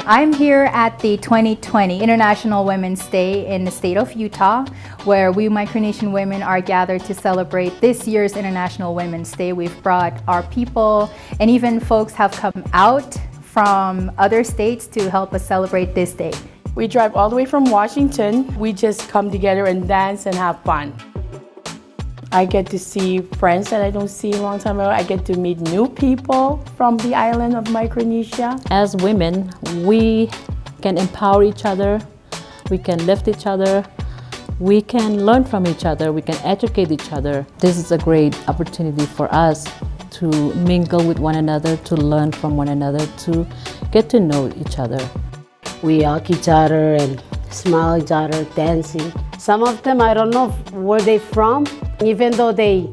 I'm here at the 2020 International Women's Day in the state of Utah, where we Micronesian women are gathered to celebrate this year's International Women's Day. We've brought our people, and even folks have come out from other states to help us celebrate this day. We drive all the way from Washington. We just come together and dance and have fun. I get to see friends that I don't see a long time ago. I get to meet new people from the island of Micronesia. As women, we can empower each other, we can lift each other, we can learn from each other, we can educate each other. This is a great opportunity for us to mingle with one another, to learn from one another, to get to know each other. We hug each other and smile at each other, dancing. Some of them, I don't know where they're from, even though they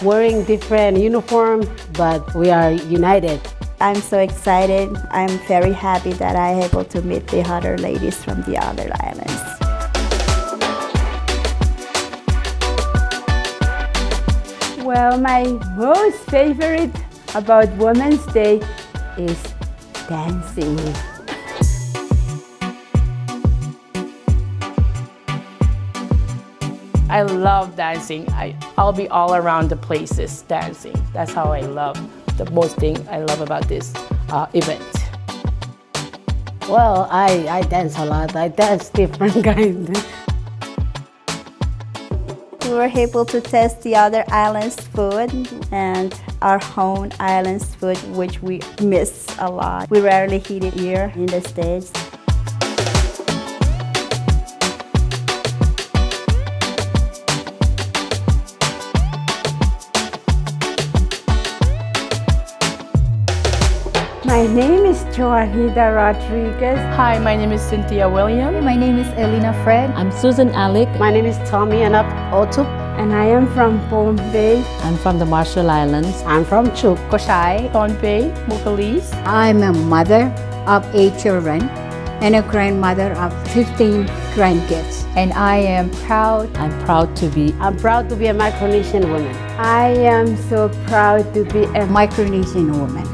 wearing different uniforms, but we are united. I'm so excited. I'm very happy that I'm able to meet the other ladies from the other islands. Well, my most favorite about Women's Day is dancing. I love dancing. I'll be all around the places dancing. That's how I love, the most thing I love about this event. Well, I dance a lot. I dance different kinds. We were able to test the other islands' food and our own island's food, which we miss a lot. We rarely eat it here in the States. My name is Juanita Rodriguez. Hi, my name is Cynthia William. My name is Elena Fred. I'm Susan Alec. My name is Tommy Anap Otup. And I am from Bombay. I'm from the Marshall Islands. I'm from Chuk. Koshai. Pohnpei, Mukalis. I'm a mother of 8 children and a grandmother of 15 grandkids. And I am proud. I'm proud to be I'm proud to be a Micronesian woman. I am so proud to be a Micronesian woman.